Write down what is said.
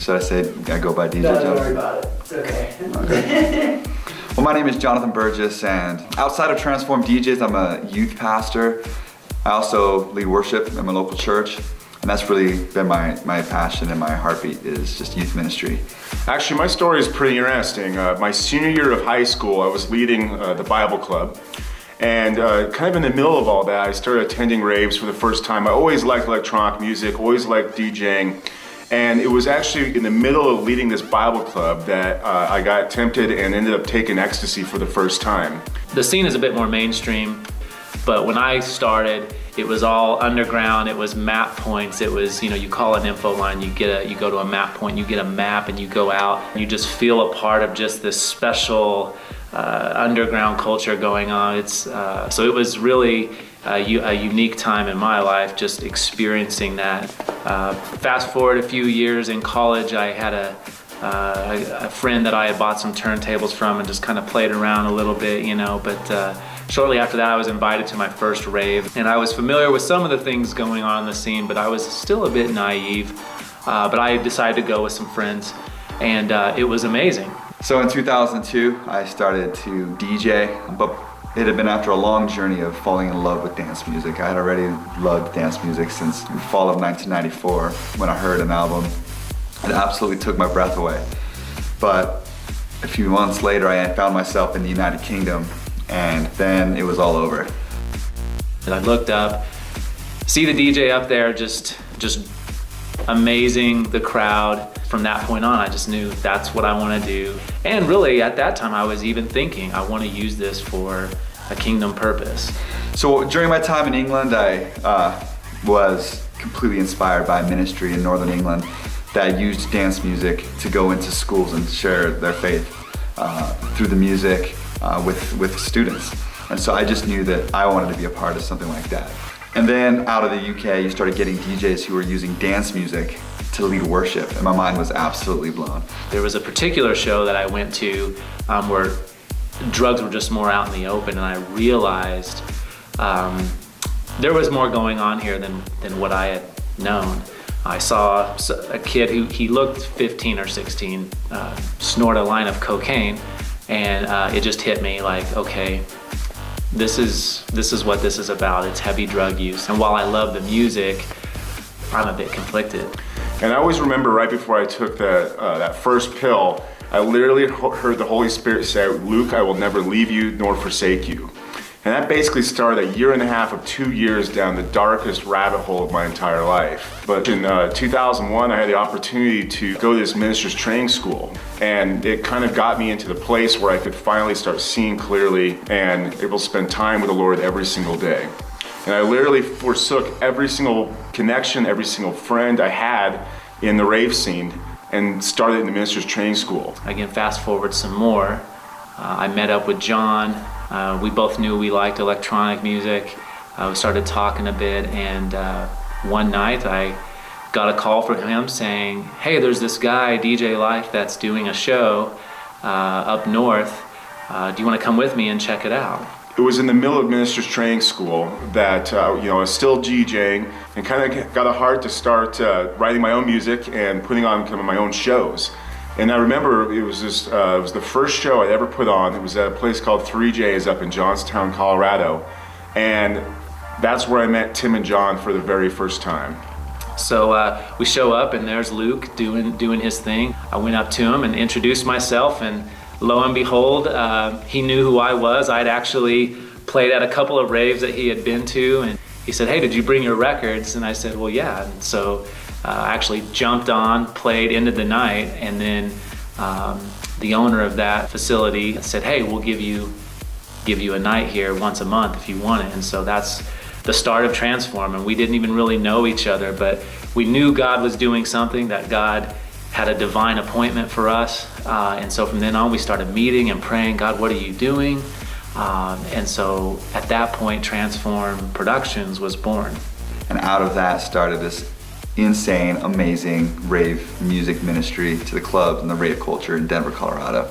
Should I say I go by DJ No, don't Jonathan? worry about it. It's okay. Okay. Well, my name is Jonathan Burgess, and outside of Transform DJs, I'm a youth pastor. I also lead worship in my local church, and that's really been my passion and my heartbeat is just youth ministry. Actually, my story is pretty interesting. My senior year of high school, I was leading the Bible club. And kind of in the middle of all that, I started attending raves for the first time. I always liked electronic music, always liked DJing. And it was actually in the middle of leading this Bible club that I got tempted and ended up taking ecstasy for the first time. The scene is a bit more mainstream, but when I started, it was all underground. It was map points. It was, you call an info line, you go to a map point, you get a map, and you go out, and you just feel a part of just this special underground culture going on. So it was really a unique time in my life, just experiencing that. Fast forward a few years in college, I had a friend that I had bought some turntables from and just kind of played around a little bit, but shortly after that I was invited to my first rave, and I was familiar with some of the things going on in the scene, but I was still a bit naive. But I decided to go with some friends, and it was amazing. So in 2002, I started to DJ, but it had been after a long journey of falling in love with dance music. I had already loved dance music since the fall of 1994 when I heard an album. It absolutely took my breath away. But a few months later, I found myself in the United Kingdom, and then it was all over. And I looked up, see the DJ up there, just amazing, the crowd. From that point on, I just knew that's what I want to do. And really, at that time, I was even thinking, I want to use this for a kingdom purpose. So during my time in England, I was completely inspired by a ministry in Northern England that used dance music to go into schools and share their faith through the music with students. And so I just knew that I wanted to be a part of something like that. And then out of the UK, you started getting DJs who were using dance music to lead worship, and my mind was absolutely blown. There was a particular show that I went to where drugs were just more out in the open, and I realized there was more going on here than what I had known. I saw a kid he looked 15 or 16 snort a line of cocaine, and it just hit me like, okay, this is what this is about. It's heavy drug use, and while I love the music, I'm a bit conflicted. And I always remember right before I took that first pill, I literally heard the Holy Spirit say, "Luke, I will never leave you nor forsake you." And that basically started a year and a half of 2 years down the darkest rabbit hole of my entire life. But in 2001, I had the opportunity to go to this minister's training school. And it kind of got me into the place where I could finally start seeing clearly and able to spend time with the Lord every single day. And I literally forsook every single connection, every single friend I had in the rave scene and started in the minister's training school. Again, fast forward some more. I met up with John. We both knew we liked electronic music. We started talking a bit, and one night I got a call from him saying, "Hey, there's this guy, DJ Life, that's doing a show up north. Do you want to come with me and check it out?" It was in the middle of minister's training school that I was still DJing and kind of got a heart to start writing my own music and putting on kind of my own shows. And I remember it was the first show I'd ever put on. It was at a place called 3J's up in Johnstown, Colorado, and that's where I met Tim and John for the very first time. So we show up, and there's Luke doing his thing. I went up to him and introduced myself, and lo and behold, he knew who I was. I'd actually played at a couple of raves that he had been to, and he said, "Hey, did you bring your records?" And I said, "Well, yeah." And so I actually jumped on, played into the night, and then the owner of that facility said, "Hey, we'll give you a night here once a month if you want it." And so that's the start of Transform. And we didn't even really know each other, but we knew God was doing something, that God had a divine appointment for us. And so from then on, we started meeting and praying, "God, what are you doing?" And so at that point, Transform Productions was born. And out of that started this insane, amazing rave music ministry to the clubs and the rave culture in Denver, Colorado.